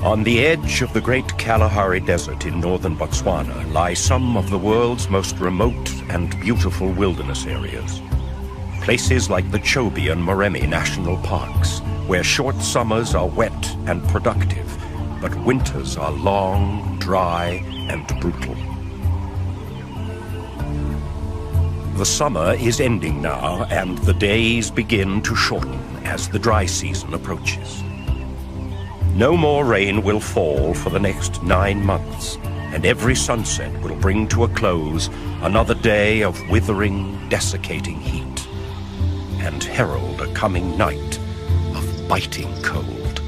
On the edge of the Great Kalahari Desert in northern Botswana lie some of the world's most remote and beautiful wilderness areas. Places like the Chobe and Moremi National Parks, where short summers are wet and productive, but winters are long, dry, and brutal. The summer is ending now, and the days begin to shorten as the dry season approaches. No more rain will fall for the next 9 months, and every sunset will bring to a close another day of withering, desiccating heat, and herald a coming night of biting cold.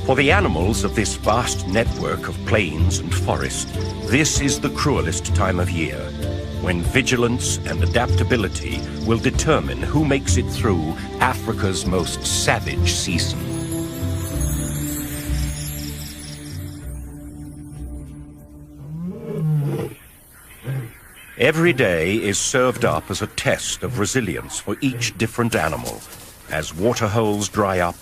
For the animals of this vast network of plains and forest, this is the cruelest time of year, when vigilance and adaptability will determine who makes it through Africa's most savage season. Every day is served up as a test of resilience for each different animal, as water holes dry up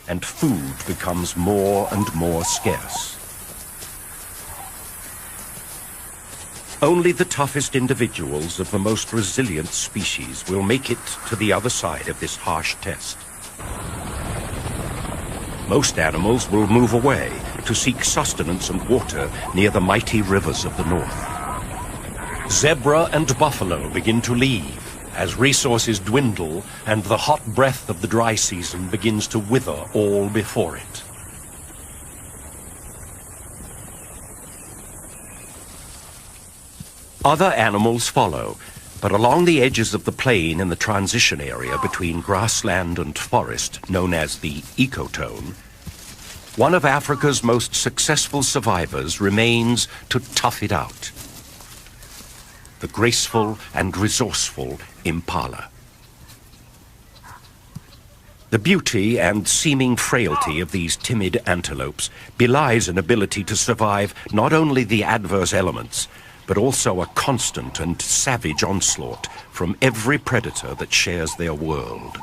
and food becomes more and more scarce. Only the toughest individuals of the most resilient species will make it to the other side of this harsh test. Most animals will move away to seek sustenance and water near the mighty rivers of the north. Zebra and buffalo begin to leave as resources dwindle and the hot breath of the dry season begins to wither all before it. Other animals follow, but along the edges of the plain in the transition area between grassland and forest, known as the ecotone, one of Africa's most successful survivors remains to tough it out. The graceful and resourceful impala. The beauty and seeming frailty of these timid antelopes belies an ability to survive not only the adverse elements, but also a constant and savage onslaught from every predator that shares their world.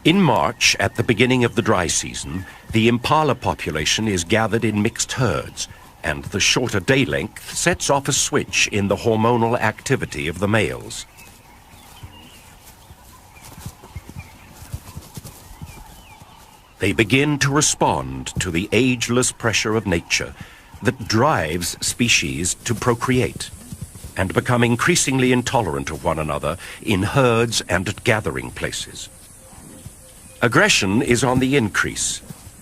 In March, at the beginning of the dry season, the impala population is gathered in mixed herds, and the shorter day length sets off a switch in the hormonal activity of the males. They begin to respond to the ageless pressure of nature that drives species to procreate and become increasingly intolerant of one another in herds and at gathering places. Aggression is on the increase,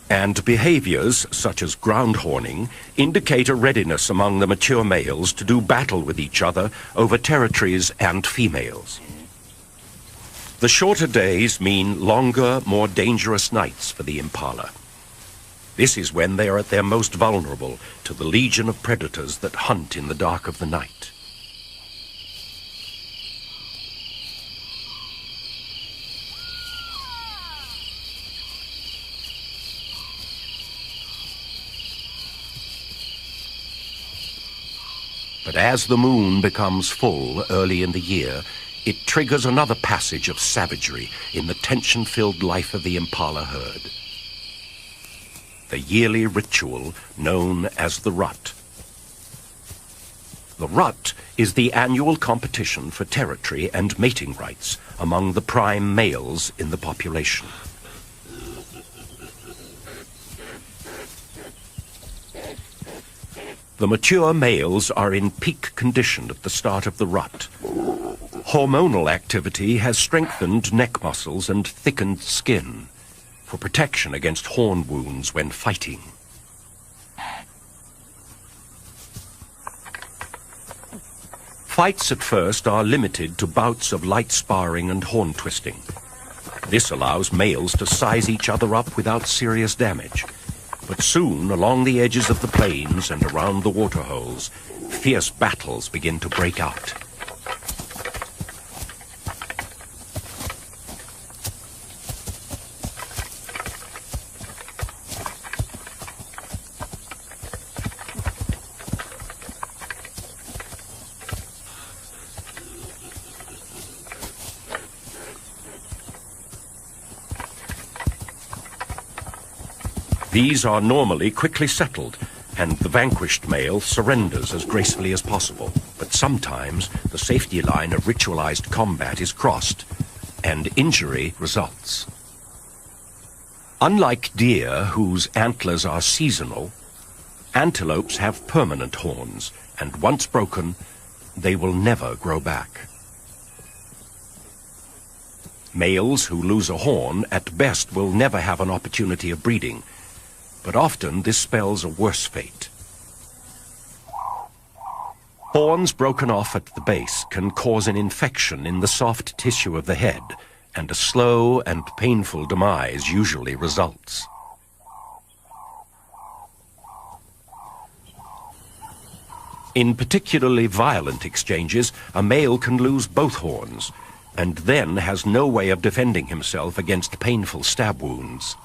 and behaviors such as ground horning indicate a readiness among the mature males to do battle with each other over territories and females. The shorter days mean longer, more dangerous nights for the impala. This is when they are at their most vulnerable to the legion of predators that hunt in the dark of the night. But as the moon becomes full early in the year, it triggers another passage of savagery in the tension-filled life of the impala herd. The yearly ritual known as the rut. The rut is the annual competition for territory and mating rights among the prime males in the population. The mature males are in peak condition at the start of the rut. Hormonal activity has strengthened neck muscles and thickened skin for protection against horn wounds when fighting. Fights at first are limited to bouts of light sparring and horn twisting. This allows males to size each other up without serious damage. But soon, along the edges of the plains and around the waterholes, fierce battles begin to break out. These are normally quickly settled, and the vanquished male surrenders as gracefully as possible. But sometimes the safety line of ritualized combat is crossed, and injury results. Unlike deer, whose antlers are seasonal, antelopes have permanent horns, and once broken, they will never grow back. Males who lose a horn at best will never have an opportunity of breeding, but often this spells a worse fate. Horns broken off at the base can cause an infection in the soft tissue of the head, and a slow and painful demise usually results. In particularly violent exchanges, a male can lose both horns, and then has no way of defending himself against painful stab wounds.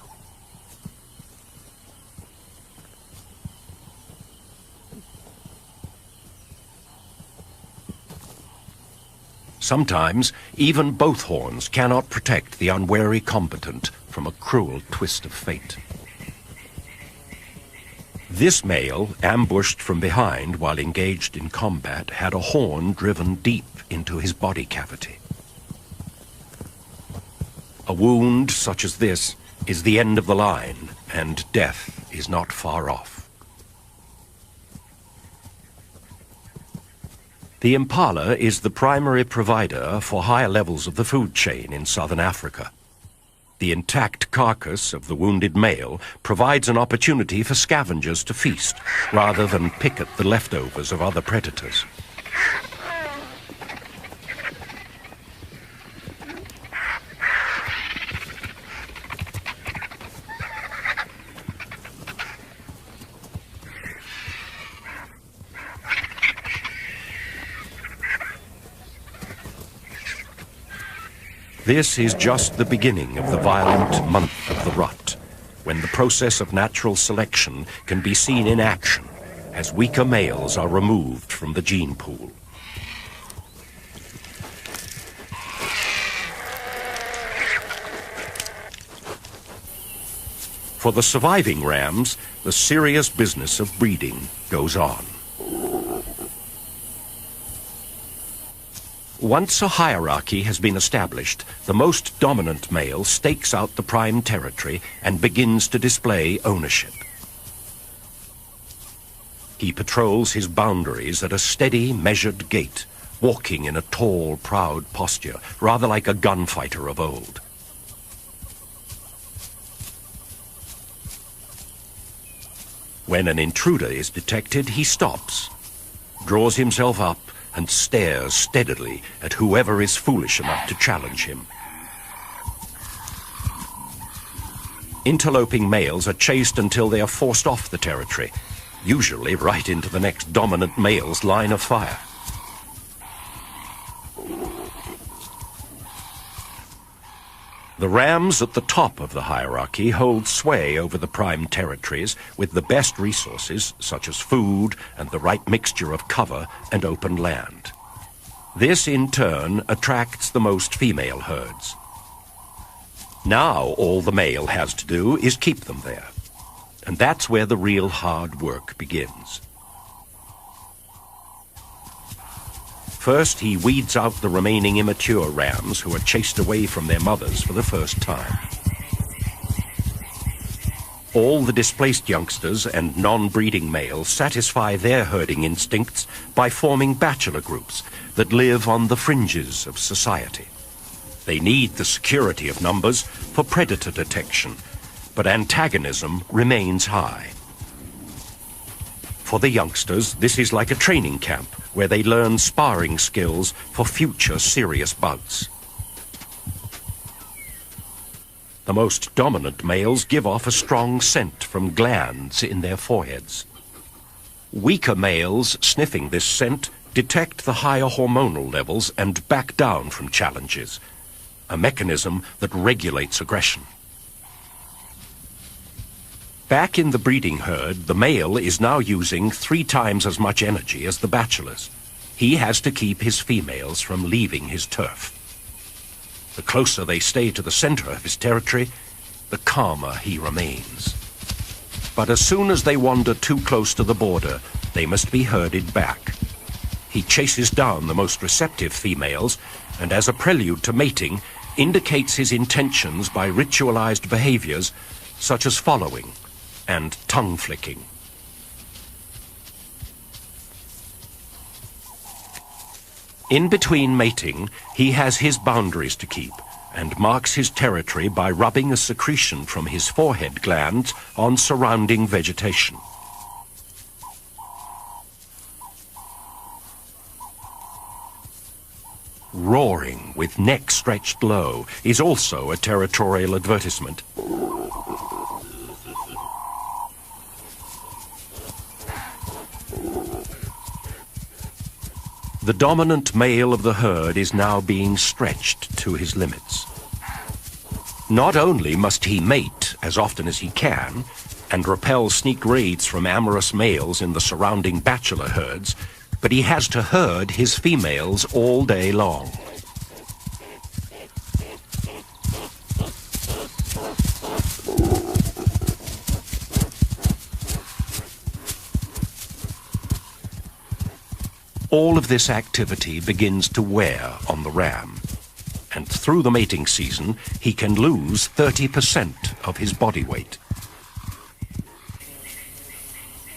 Sometimes, even both horns cannot protect the unwary combatant from a cruel twist of fate. This male, ambushed from behind while engaged in combat, had a horn driven deep into his body cavity. A wound such as this is the end of the line, and death is not far off. The impala is the primary provider for higher levels of the food chain in southern Africa. The intact carcass of the wounded male provides an opportunity for scavengers to feast, rather than pick at the leftovers of other predators. This is just the beginning of the violent month of the rut, when the process of natural selection can be seen in action as weaker males are removed from the gene pool. For the surviving rams, the serious business of breeding goes on. Once a hierarchy has been established, the most dominant male stakes out the prime territory and begins to display ownership. He patrols his boundaries at a steady, measured gait, walking in a tall, proud posture, rather like a gunfighter of old. When an intruder is detected, he stops, draws himself up, and stares steadily at whoever is foolish enough to challenge him. Interloping males are chased until they are forced off the territory, usually right into the next dominant male's line of fire. The rams at the top of the hierarchy hold sway over the prime territories with the best resources, such as food and the right mixture of cover and open land. This, in turn, attracts the most female herds. Now all the male has to do is keep them there, and that's where the real hard work begins. First, he weeds out the remaining immature rams who are chased away from their mothers for the first time. All the displaced youngsters and non-breeding males satisfy their herding instincts by forming bachelor groups that live on the fringes of society. They need the security of numbers for predator detection, but antagonism remains high. For the youngsters, this is like a training camp where they learn sparring skills for future serious bouts. The most dominant males give off a strong scent from glands in their foreheads. Weaker males sniffing this scent detect the higher hormonal levels and back down from challenges, a mechanism that regulates aggression. Back in the breeding herd, the male is now using 3 times as much energy as the bachelors. He has to keep his females from leaving his turf. The closer they stay to the center of his territory, the calmer he remains. But as soon as they wander too close to the border, they must be herded back. He chases down the most receptive females, and as a prelude to mating, indicates his intentions by ritualized behaviors such as following and tongue flicking. In between mating, he has his boundaries to keep and marks his territory by rubbing a secretion from his forehead glands on surrounding vegetation. Roaring with neck stretched low is also a territorial advertisement. The dominant male of the herd is now being stretched to his limits. Not only must he mate as often as he can and repel sneak raids from amorous males in the surrounding bachelor herds, but he has to herd his females all day long. All of this activity begins to wear on the ram, and through the mating season, he can lose 30% of his body weight.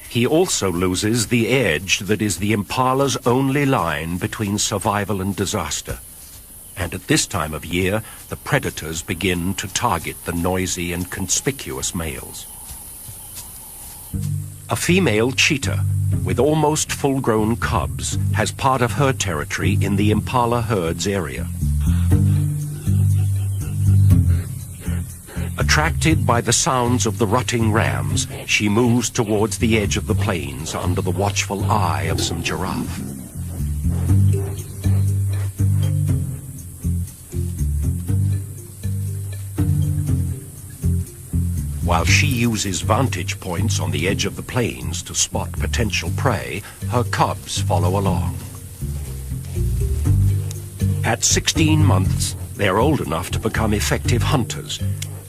He also loses the edge that is the impala's only line between survival and disaster. And at this time of year, the predators begin to target the noisy and conspicuous males. A female cheetah, with almost full-grown cubs, has part of her territory in the impala herd's area. Attracted by the sounds of the rutting rams, she moves towards the edge of the plains under the watchful eye of some giraffe. While she uses vantage points on the edge of the plains to spot potential prey, her cubs follow along. At 16 months, they are old enough to become effective hunters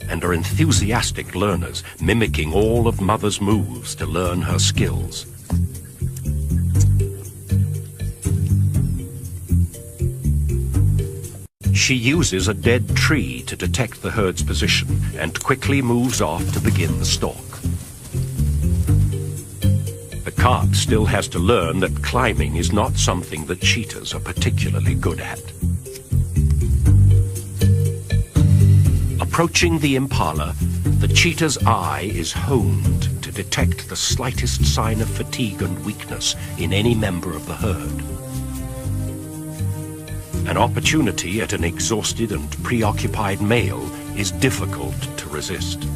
and are enthusiastic learners, mimicking all of Mother's moves to learn her skills. She uses a dead tree to detect the herd's position and quickly moves off to begin the stalk. The calf still has to learn that climbing is not something that cheetahs are particularly good at. Approaching the impala, the cheetah's eye is honed to detect the slightest sign of fatigue and weakness in any member of the herd. An opportunity at an exhausted and preoccupied male is difficult to resist.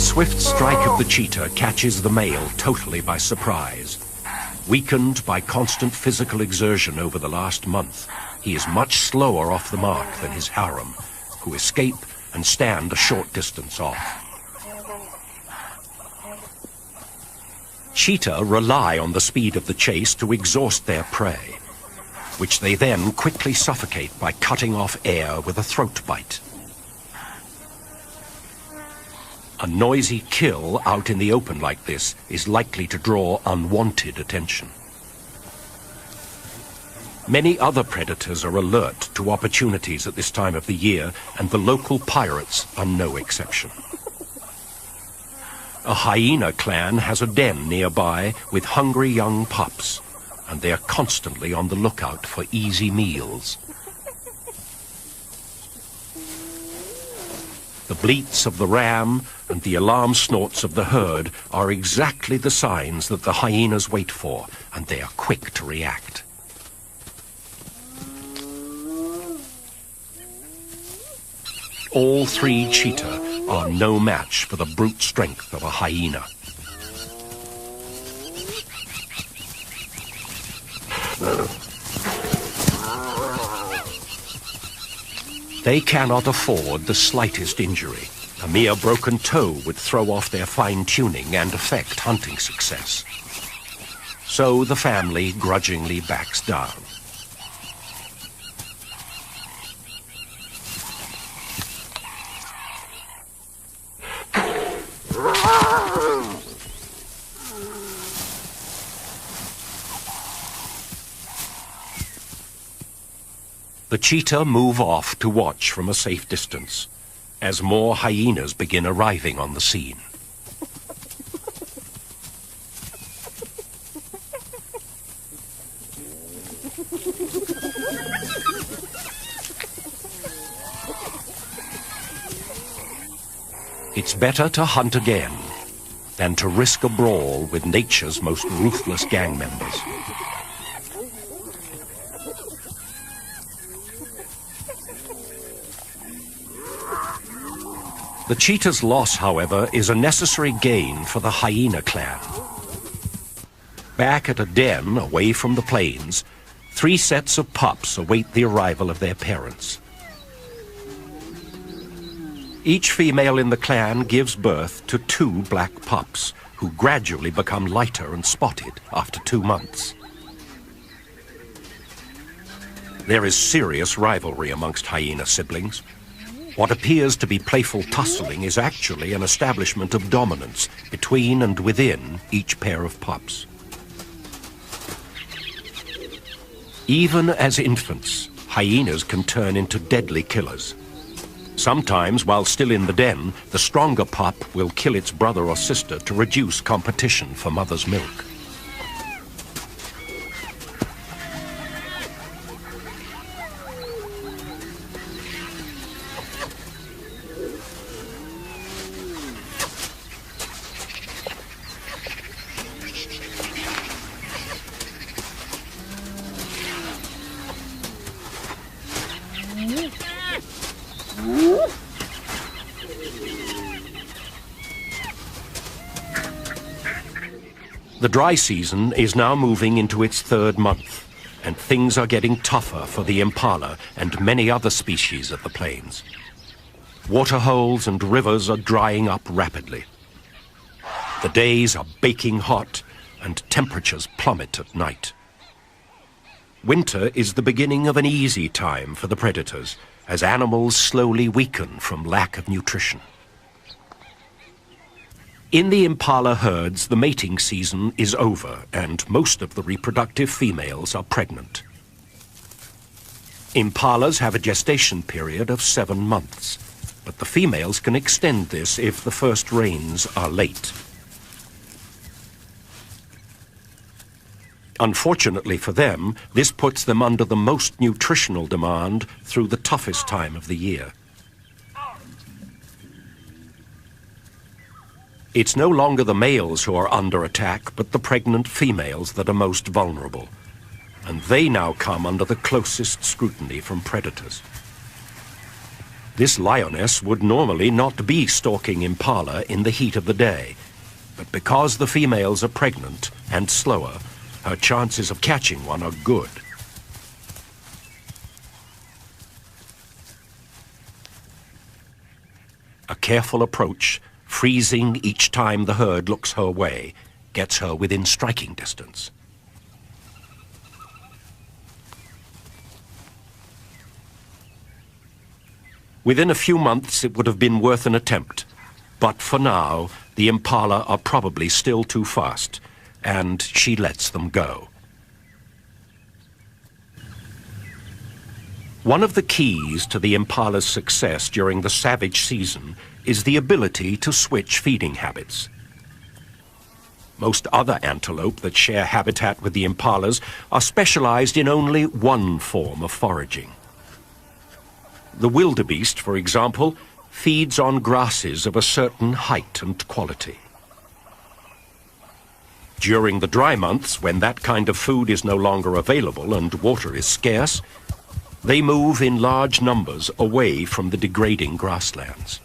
The swift strike of the cheetah catches the male totally by surprise. Weakened by constant physical exertion over the last month, he is much slower off the mark than his harem, who escape and stand a short distance off. Cheetah rely on the speed of the chase to exhaust their prey, which they then quickly suffocate by cutting off air with a throat bite. A noisy kill out in the open like this is likely to draw unwanted attention. Many other predators are alert to opportunities at this time of the year, and the local pirates are no exception. A hyena clan has a den nearby with hungry young pups, and they are constantly on the lookout for easy meals. The bleats of the ram and the alarm snorts of the herd are exactly the signs that the hyenas wait for, and they are quick to react. All three cheetah are no match for the brute strength of a hyena. They cannot afford the slightest injury. A mere broken toe would throw off their fine-tuning and affect hunting success. So the family grudgingly backs down. The cheetah move off to watch from a safe distance, as more hyenas begin arriving on the scene. It's better to hunt again than to risk a brawl with nature's most ruthless gang members. The cheetah's loss, however, is a necessary gain for the hyena clan. Back at a den away from the plains, 3 sets of pups await the arrival of their parents. Each female in the clan gives birth to 2 black pups, who gradually become lighter and spotted after 2 months. There is serious rivalry amongst hyena siblings. What appears to be playful tussling is actually an establishment of dominance between and within each pair of pups. Even as infants, hyenas can turn into deadly killers. Sometimes, while still in the den, the stronger pup will kill its brother or sister to reduce competition for mother's milk. The dry season is now moving into its 3rd month, and things are getting tougher for the impala and many other species of the plains. Waterholes and rivers are drying up rapidly. The days are baking hot, and temperatures plummet at night. Winter is the beginning of an easy time for the predators, as animals slowly weaken from lack of nutrition. In the impala herds, the mating season is over, and most of the reproductive females are pregnant. Impalas have a gestation period of 7 months, but the females can extend this if the first rains are late. Unfortunately for them, this puts them under the most nutritional demand through the toughest time of the year. It's no longer the males who are under attack, but the pregnant females that are most vulnerable. And they now come under the closest scrutiny from predators. This lioness would normally not be stalking impala in the heat of the day, but because the females are pregnant and slower, her chances of catching one are good. A careful approach, freezing each time the herd looks her way, gets her within striking distance. Within a few months it would have been worth an attempt, but for now the impala are probably still too fast, and she lets them go. One of the keys to the impala's success during the savage season is the ability to switch feeding habits. Most other antelope that share habitat with the impalas are specialized in only one form of foraging. The wildebeest, for example, feeds on grasses of a certain height and quality. During the dry months, when that kind of food is no longer available and water is scarce, they move in large numbers away from the degrading grasslands.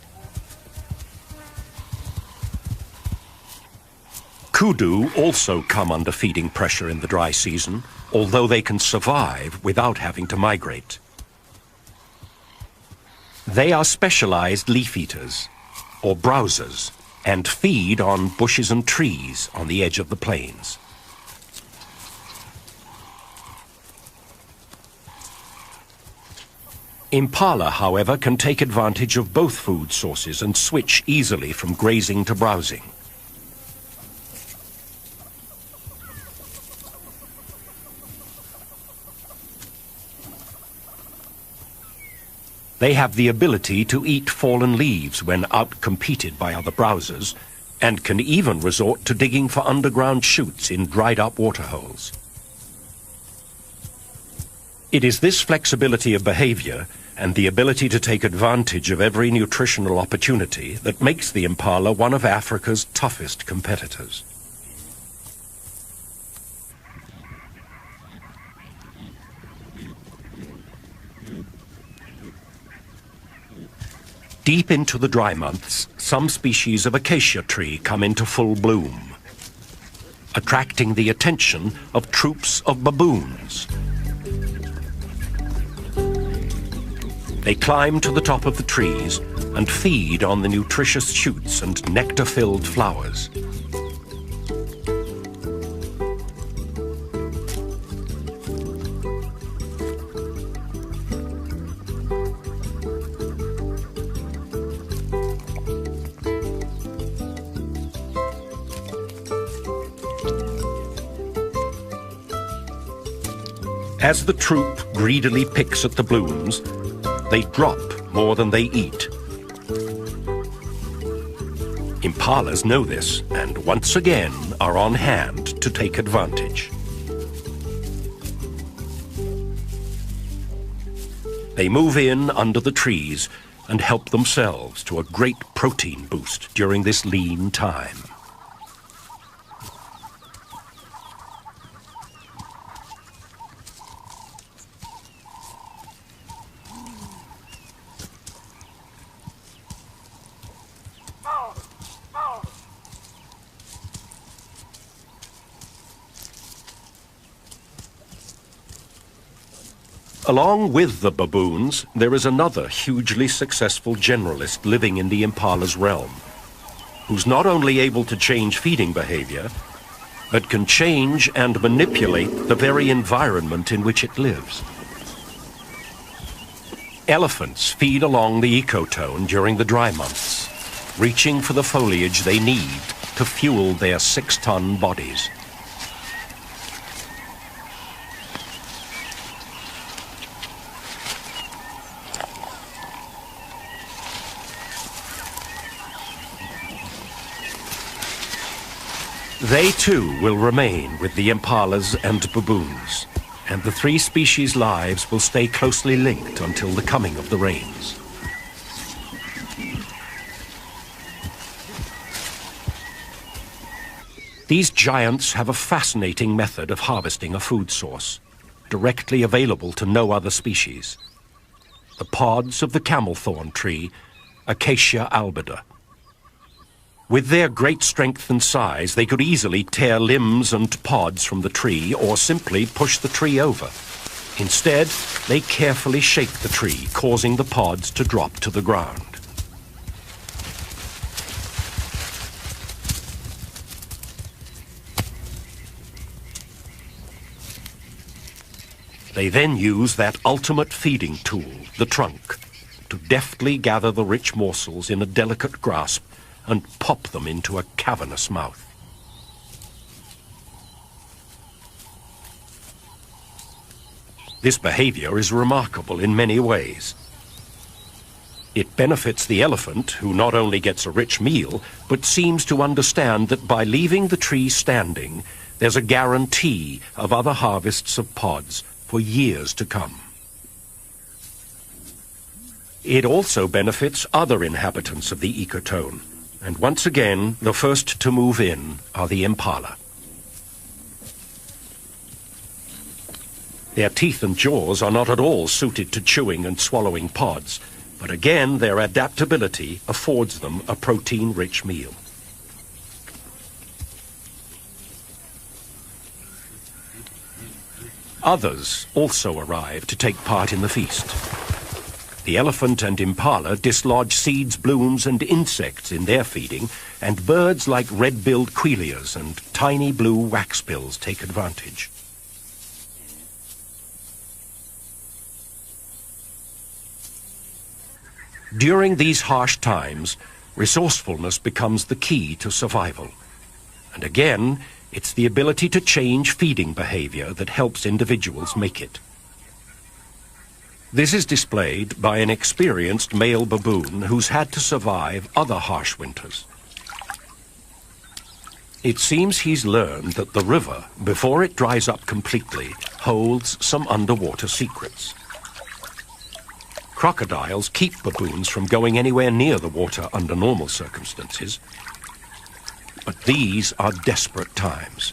Kudu also come under feeding pressure in the dry season, although they can survive without having to migrate. They are specialized leaf eaters, or browsers, and feed on bushes and trees on the edge of the plains. Impala, however, can take advantage of both food sources and switch easily from grazing to browsing. They have the ability to eat fallen leaves when out-competed by other browsers, and can even resort to digging for underground chutes in dried-up waterholes. It is this flexibility of behavior and the ability to take advantage of every nutritional opportunity that makes the impala one of Africa's toughest competitors. Deep into the dry months, some species of acacia tree come into full bloom, attracting the attention of troops of baboons. They climb to the top of the trees and feed on the nutritious shoots and nectar-filled flowers. As the troop greedily picks at the blooms, they drop more than they eat. Impalas know this and once again are on hand to take advantage. They move in under the trees and help themselves to a great protein boost during this lean time. Along with the baboons, there is another hugely successful generalist living in the impala's realm, who's not only able to change feeding behavior, but can change and manipulate the very environment in which it lives. Elephants feed along the ecotone during the dry months, reaching for the foliage they need to fuel their 6-ton bodies. They too will remain with the impalas and baboons, and the three species' lives will stay closely linked until the coming of the rains. These giants have a fascinating method of harvesting a food source, directly available to no other species: the pods of the camelthorn tree, Acacia albida. With their great strength and size, they could easily tear limbs and pods from the tree or simply push the tree over. Instead, they carefully shake the tree, causing the pods to drop to the ground. They then use that ultimate feeding tool, the trunk, to deftly gather the rich morsels in a delicate grasp and pop them into a cavernous mouth. This behavior is remarkable in many ways. It benefits the elephant, who not only gets a rich meal, but seems to understand that by leaving the tree standing, there's a guarantee of other harvests of pods for years to come. It also benefits other inhabitants of the ecotone, and once again, the first to move in are the impala. Their teeth and jaws are not at all suited to chewing and swallowing pods, but again, their adaptability affords them a protein-rich meal. Others also arrive to take part in the feast. The elephant and impala dislodge seeds, blooms, and insects in their feeding, and birds like red-billed quilias and tiny blue waxbills take advantage. During these harsh times, resourcefulness becomes the key to survival. And again, it's the ability to change feeding behavior that helps individuals make it. This is displayed by an experienced male baboon who's had to survive other harsh winters. It seems he's learned that the river, before it dries up completely, holds some underwater secrets. Crocodiles keep baboons from going anywhere near the water under normal circumstances. But these are desperate times.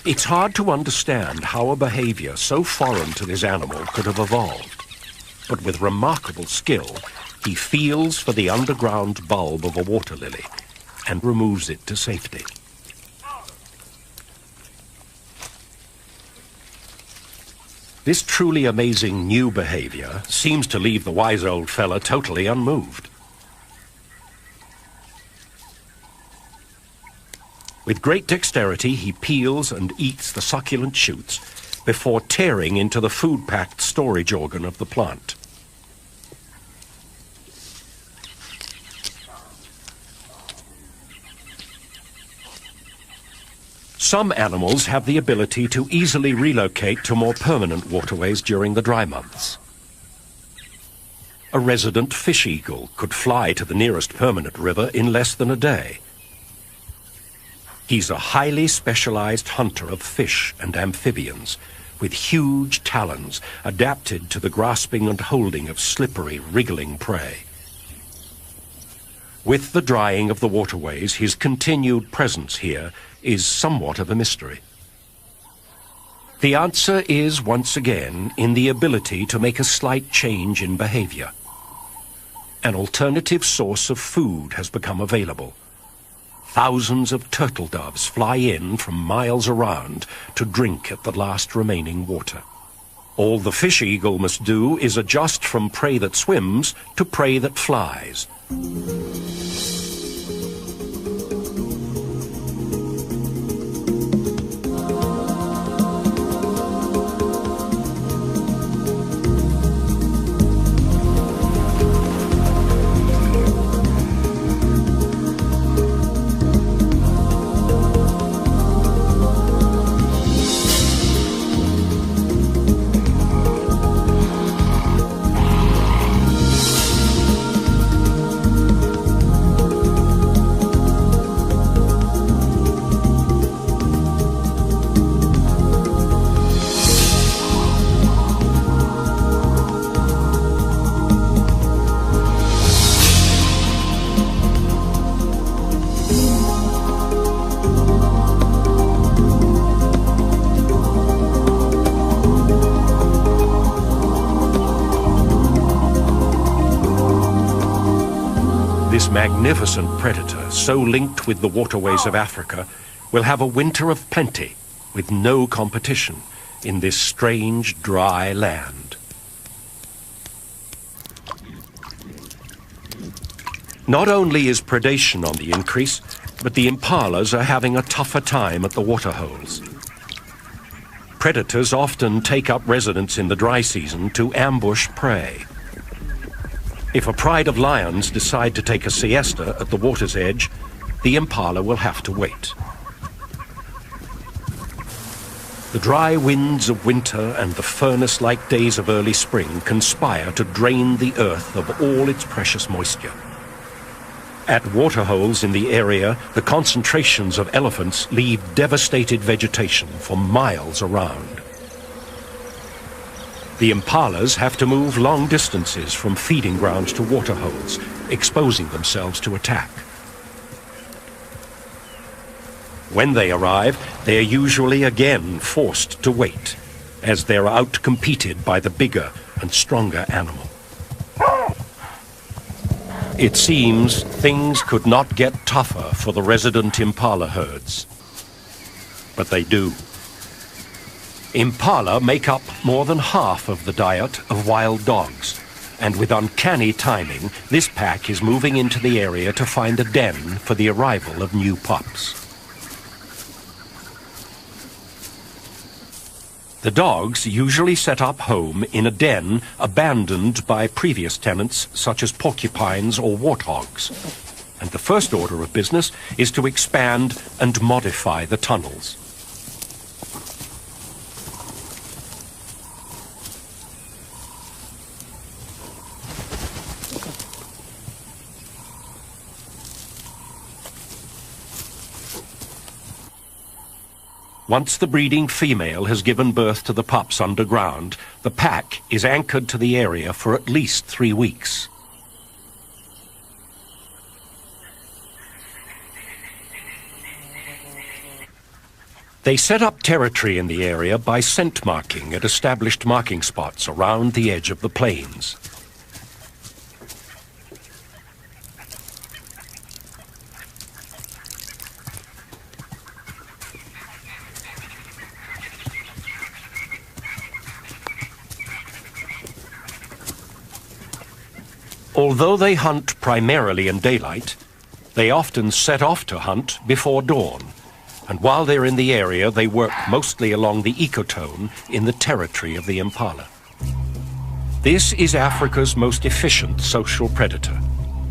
It's hard to understand how a behavior so foreign to this animal could have evolved. But with remarkable skill, he feels for the underground bulb of a water lily and removes it to safety. This truly amazing new behavior seems to leave the wise old fella totally unmoved. With great dexterity, he peels and eats the succulent shoots before tearing into the food-packed storage organ of the plant. Some animals have the ability to easily relocate to more permanent waterways during the dry months. A resident fish eagle could fly to the nearest permanent river in less than a day. He's a highly specialized hunter of fish and amphibians, with huge talons adapted to the grasping and holding of slippery, wriggling prey. With the drying of the waterways, his continued presence here is somewhat of a mystery. The answer is, once again, in the ability to make a slight change in behavior. An alternative source of food has become available. Thousands of turtle doves fly in from miles around to drink at the last remaining water. All the fish eagle must do is adjust from prey that swims to prey that flies. This magnificent predator, so linked with the waterways of Africa, will have a winter of plenty, with no competition, in this strange, dry land. Not only is predation on the increase, but the impalas are having a tougher time at the waterholes. Predators often take up residence in the dry season to ambush prey. If a pride of lions decide to take a siesta at the water's edge, the impala will have to wait. The dry winds of winter and the furnace-like days of early spring conspire to drain the earth of all its precious moisture. At waterholes in the area, the concentrations of elephants leave devastated vegetation for miles around. The impalas have to move long distances from feeding grounds to waterholes, exposing themselves to attack. When they arrive, they are usually again forced to wait, as they're outcompeted by the bigger and stronger animal. It seems things could not get tougher for the resident impala herds. But they do. Impala make up more than half of the diet of wild dogs, and with uncanny timing, this pack is moving into the area to find a den for the arrival of new pups. The dogs usually set up home in a den abandoned by previous tenants such as porcupines or warthogs, and the first order of business is to expand and modify the tunnels. Once the breeding female has given birth to the pups underground, the pack is anchored to the area for at least 3 weeks. They set up territory in the area by scent marking at established marking spots around the edge of the plains. Although they hunt primarily in daylight, they often set off to hunt before dawn, and while they're in the area, they work mostly along the ecotone in the territory of the impala. This is Africa's most efficient social predator.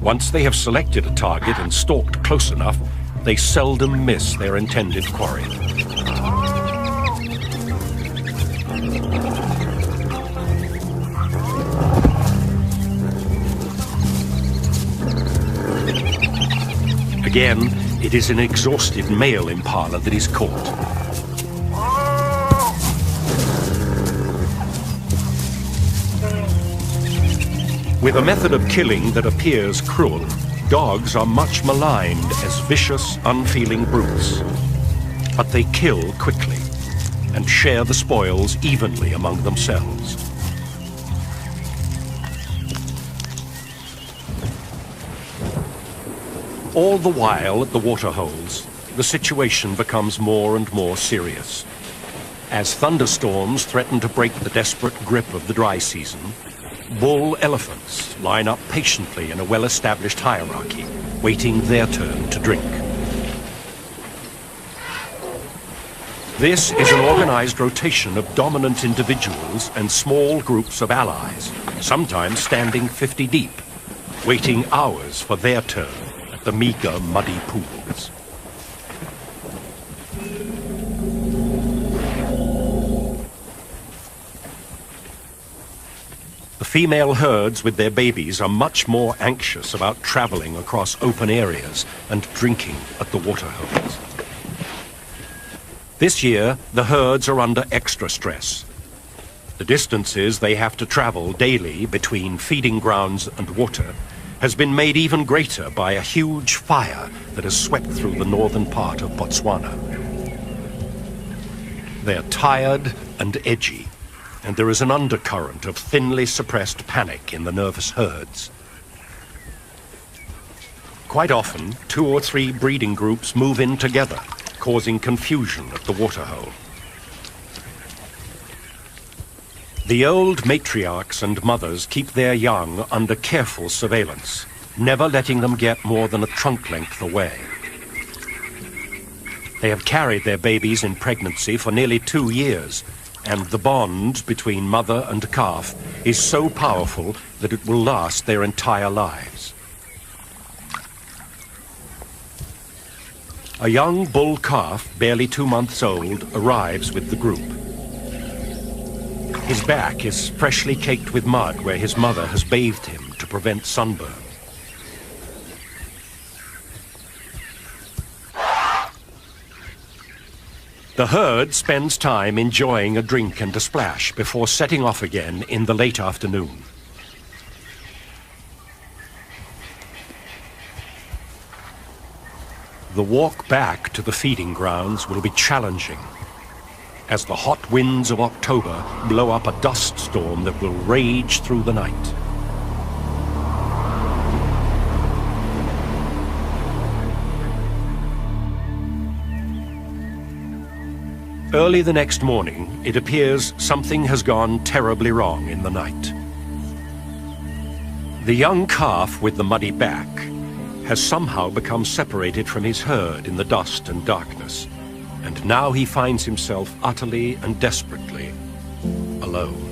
Once they have selected a target and stalked close enough, they seldom miss their intended quarry. Again, it is an exhausted male impala that is caught. With a method of killing that appears cruel, dogs are much maligned as vicious, unfeeling brutes. But they kill quickly and share the spoils evenly among themselves. All the while at the waterholes, the situation becomes more and more serious. As thunderstorms threaten to break the desperate grip of the dry season, bull elephants line up patiently in a well-established hierarchy, waiting their turn to drink. This is an organized rotation of dominant individuals and small groups of allies, sometimes standing 50 deep, waiting hours for their turn. The meager, muddy pools. The female herds with their babies are much more anxious about traveling across open areas and drinking at the waterholes. This year, the herds are under extra stress. The distances they have to travel daily between feeding grounds and water has been made even greater by a huge fire that has swept through the northern part of Botswana. They're tired and edgy, and there is an undercurrent of thinly suppressed panic in the nervous herds. Quite often, 2 or 3 breeding groups move in together, causing confusion at the waterhole. The old matriarchs and mothers keep their young under careful surveillance, never letting them get more than a trunk length away. They have carried their babies in pregnancy for nearly 2 years, and the bond between mother and calf is so powerful that it will last their entire lives. A young bull calf, barely 2 months old, arrives with the group. His back is freshly caked with mud where his mother has bathed him to prevent sunburn. The herd spends time enjoying a drink and a splash before setting off again in the late afternoon. The walk back to the feeding grounds will be challenging, as the hot winds of October blow up a dust storm that will rage through the night. Early the next morning, it appears something has gone terribly wrong in the night. The young calf with the muddy back has somehow become separated from his herd in the dust and darkness, and now he finds himself utterly and desperately alone.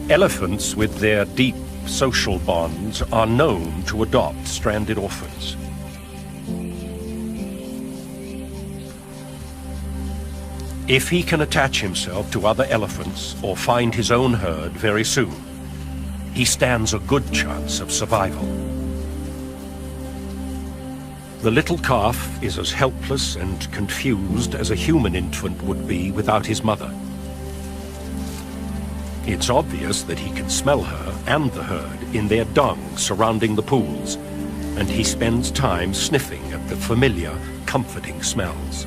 Elephants, with their deep social bonds, are known to adopt stranded orphans. If he can attach himself to other elephants or find his own herd very soon, he stands a good chance of survival. The little calf is as helpless and confused as a human infant would be without his mother. It's obvious that he can smell her and the herd in their dung surrounding the pools, and he spends time sniffing at the familiar, comforting smells.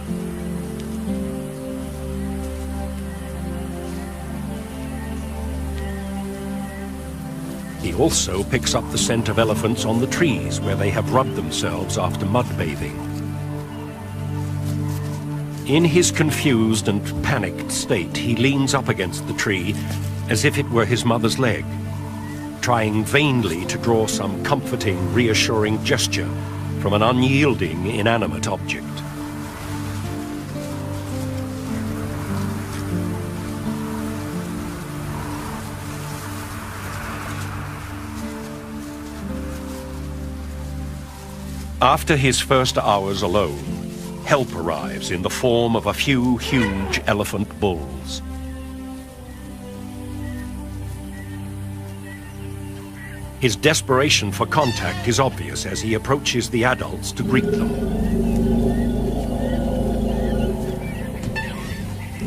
He also picks up the scent of elephants on the trees where they have rubbed themselves after mud bathing. In his confused and panicked state, he leans up against the tree as if it were his mother's leg, trying vainly to draw some comforting, reassuring gesture from an unyielding, inanimate object. After his first hours alone, help arrives in the form of a few huge elephant bulls. His desperation for contact is obvious as he approaches the adults to greet them.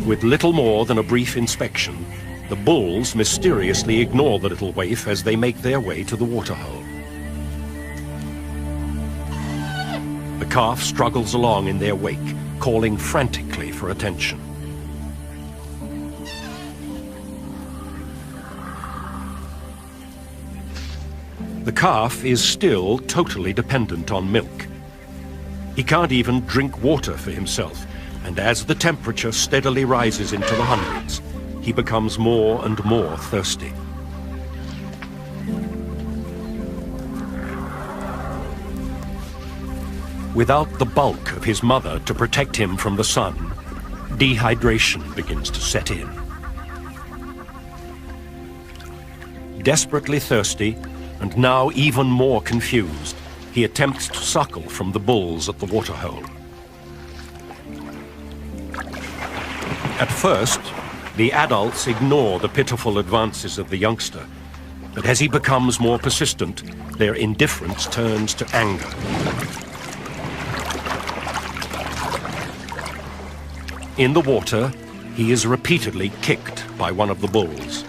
With little more than a brief inspection, the bulls mysteriously ignore the little waif as they make their way to the waterhole. The calf struggles along in their wake, calling frantically for attention. The calf is still totally dependent on milk. He can't even drink water for himself, and as the temperature steadily rises into the hundreds, he becomes more and more thirsty. Without the bulk of his mother to protect him from the sun, dehydration begins to set in. Desperately thirsty, and now even more confused, he attempts to suckle from the bulls at the waterhole. At first, the adults ignore the pitiful advances of the youngster, but as he becomes more persistent, their indifference turns to anger. In the water, he is repeatedly kicked by one of the bulls.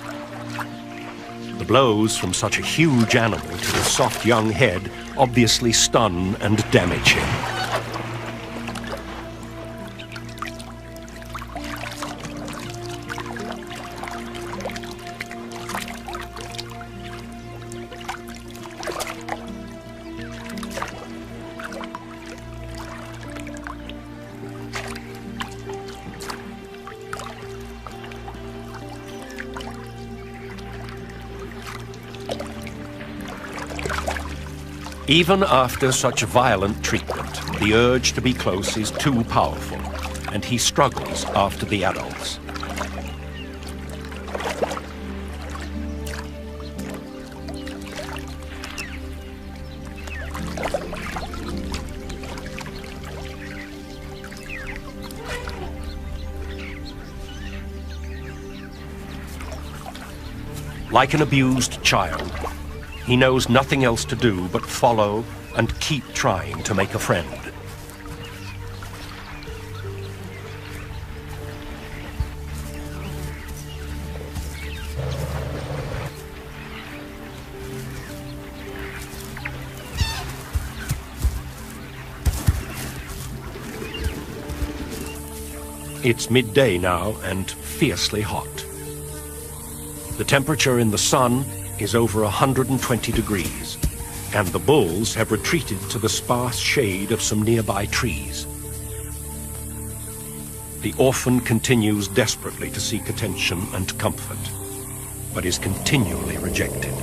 The blows from such a huge animal to the soft young head obviously stun and damage him. Even after such violent treatment, the urge to be close is too powerful, and he struggles after the adults. Like an abused child, he knows nothing else to do but follow and keep trying to make a friend. It's midday now and fiercely hot. The temperature in the sun is over 120 degrees, and the bulls have retreated to the sparse shade of some nearby trees. The orphan continues desperately to seek attention and comfort, but is continually rejected.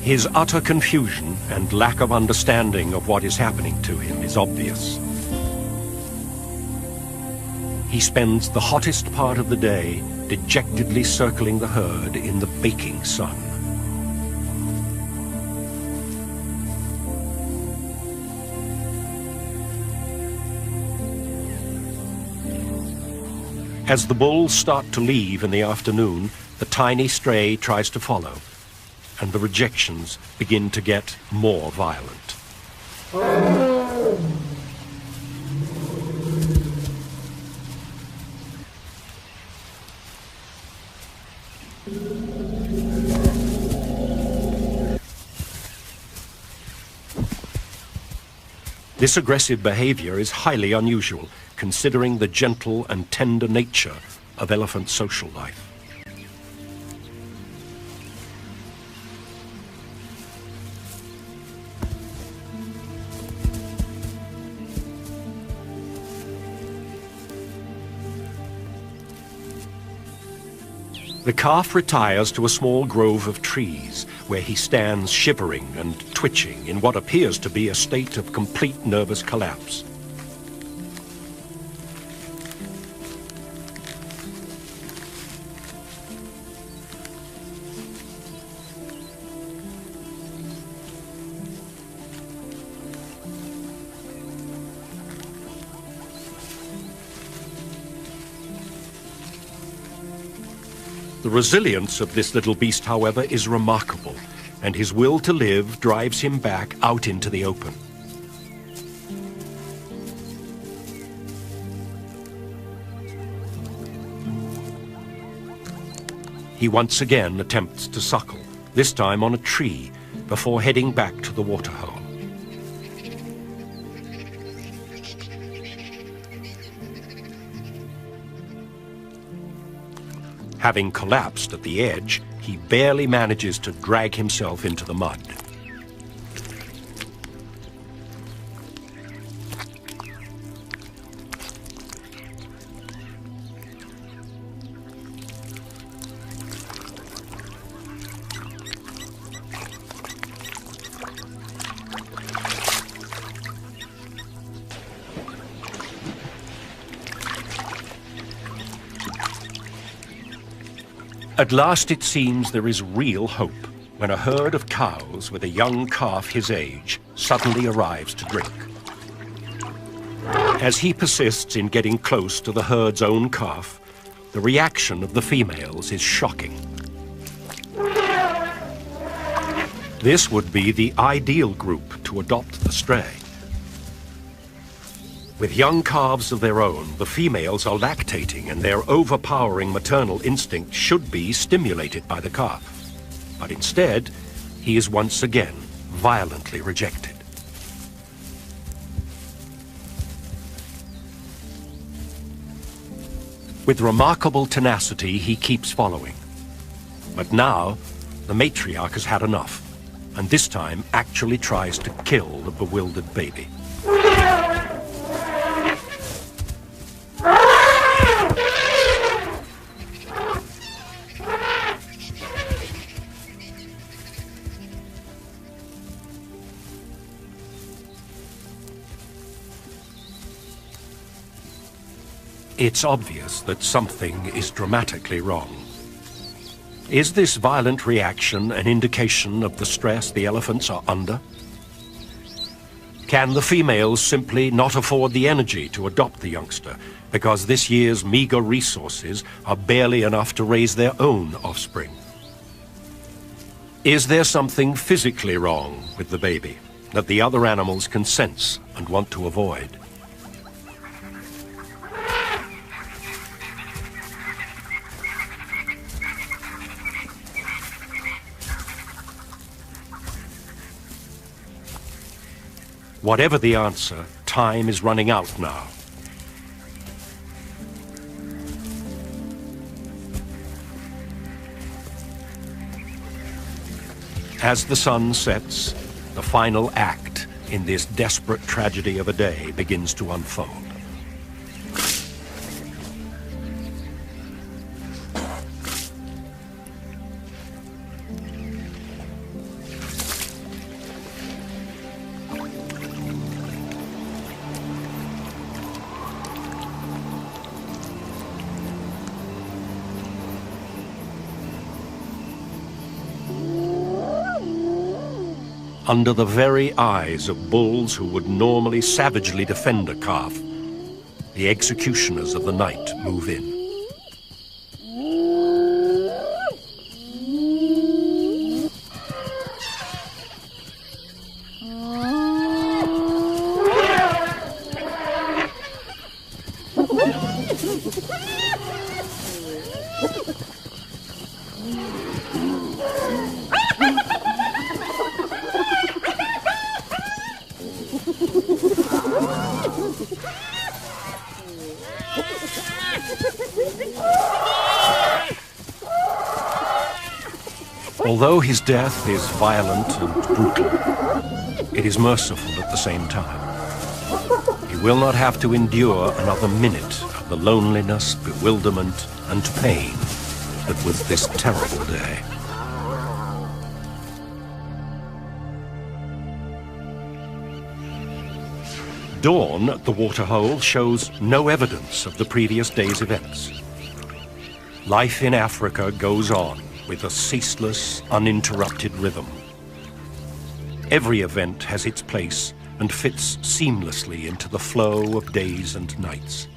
His utter confusion and lack of understanding of what is happening to him is obvious. He spends the hottest part of the day dejectedly circling the herd in the baking sun. As the bulls start to leave in the afternoon, the tiny stray tries to follow, and the rejections begin to get more violent. This aggressive behavior is highly unusual, considering the gentle and tender nature of elephant social life. The calf retires to a small grove of trees, where he stands shivering and twitching in what appears to be a state of complete nervous collapse. The resilience of this little beast, however, is remarkable, and his will to live drives him back out into the open. He once again attempts to suckle, this time on a tree, before heading back to the waterhole. Having collapsed at the edge, he barely manages to drag himself into the mud. At last it seems there is real hope when a herd of cows with a young calf his age suddenly arrives to drink. As he persists in getting close to the herd's own calf, the reaction of the females is shocking. This would be the ideal group to adopt the stray. With young calves of their own, the females are lactating, and their overpowering maternal instinct should be stimulated by the calf. But instead, he is once again violently rejected. With remarkable tenacity, he keeps following. But now, the matriarch has had enough, and this time actually tries to kill the bewildered baby. It's obvious that something is dramatically wrong. Is this violent reaction an indication of the stress the elephants are under? Can the females simply not afford the energy to adopt the youngster because this year's meager resources are barely enough to raise their own offspring? Is there something physically wrong with the baby that the other animals can sense and want to avoid? Whatever the answer, time is running out now. As the sun sets, the final act in this desperate tragedy of a day begins to unfold. Under the very eyes of bulls who would normally savagely defend a calf, the executioners of the night move in. Although his death is violent and brutal, it is merciful at the same time. He will not have to endure another minute of the loneliness, bewilderment, and pain that was this terrible day. Dawn at the waterhole shows no evidence of the previous day's events. Life in Africa goes on with a ceaseless, uninterrupted rhythm. Every event has its place and fits seamlessly into the flow of days and nights.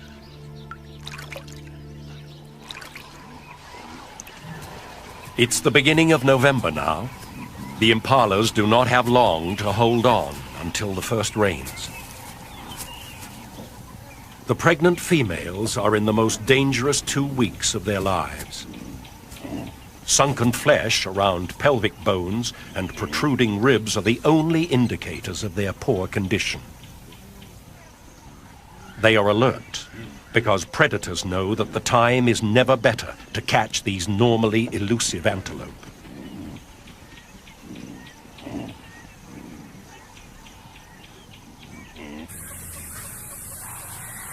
It's the beginning of November now. The impalas do not have long to hold on until the first rains. The pregnant females are in the most dangerous 2 weeks of their lives. Sunken flesh around pelvic bones and protruding ribs are the only indicators of their poor condition. They are alert because predators know that the time is never better to catch these normally elusive antelope.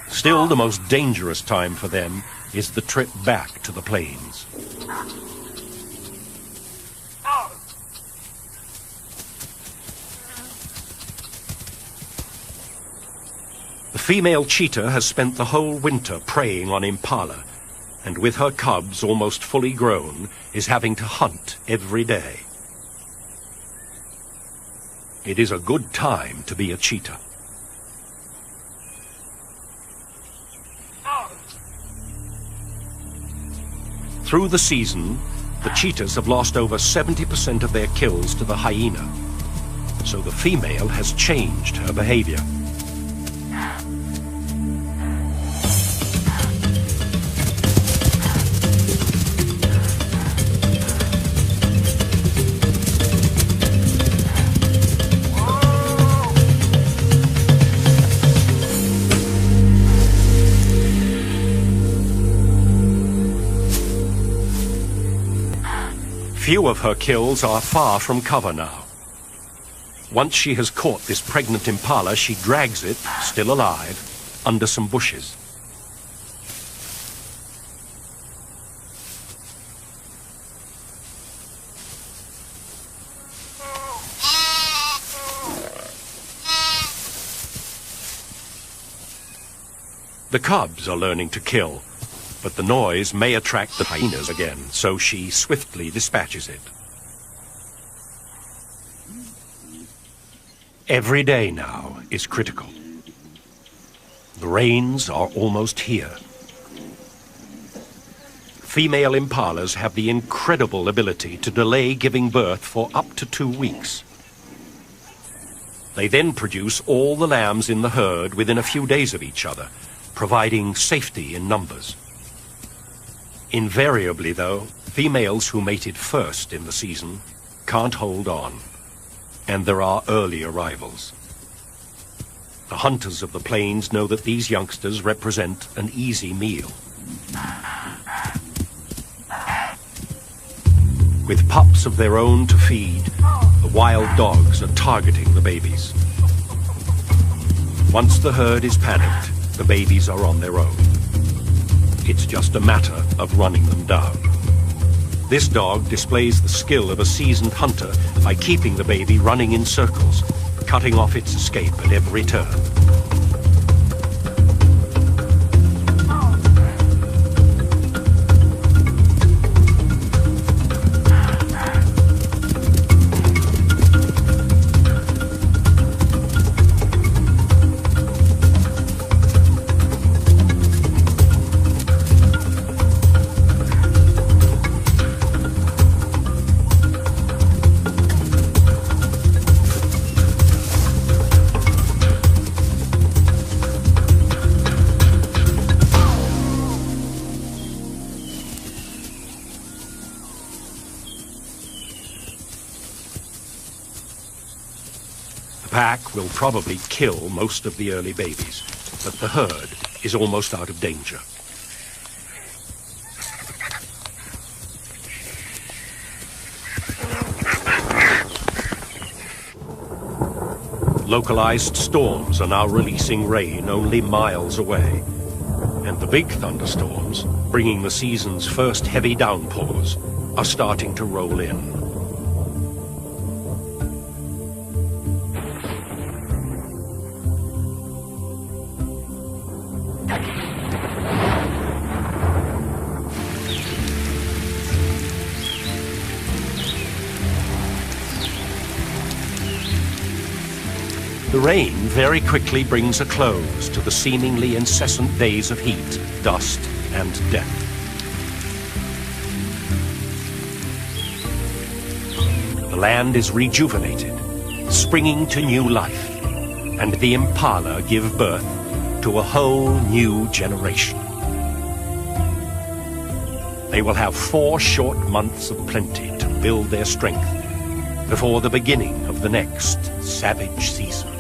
Still, the most dangerous time for them is the trip back to the plains. The female cheetah has spent the whole winter preying on impala, and with her cubs almost fully grown, is having to hunt every day. It is a good time to be a cheetah. Through the season, the cheetahs have lost over 70% of their kills to the hyena, so the female has changed her behavior. Few of her kills are far from cover now. Once she has caught this pregnant impala, she drags it, still alive, under some bushes. The cubs are learning to kill, but the noise may attract the hyenas again, so she swiftly dispatches it. Every day now is critical. The rains are almost here. Female impalas have the incredible ability to delay giving birth for up to 2 weeks. They then produce all the lambs in the herd within a few days of each other, providing safety in numbers. Invariably, though, females who mated first in the season can't hold on, and there are early arrivals. The hunters of the plains know that these youngsters represent an easy meal. With pups of their own to feed, the wild dogs are targeting the babies. Once the herd is panicked, the babies are on their own. It's just a matter of running them down. This dog displays the skill of a seasoned hunter by keeping the baby running in circles, cutting off its escape at every turn. The pack will probably kill most of the early babies, but the herd is almost out of danger. Localized storms are now releasing rain only miles away, and the big thunderstorms, bringing the season's first heavy downpours, are starting to roll in. The rain very quickly brings a close to the seemingly incessant days of heat, dust, and death. The land is rejuvenated, springing to new life, and the impala give birth to a whole new generation. They will have 4 short months of plenty to build their strength before the beginning of the next savage season.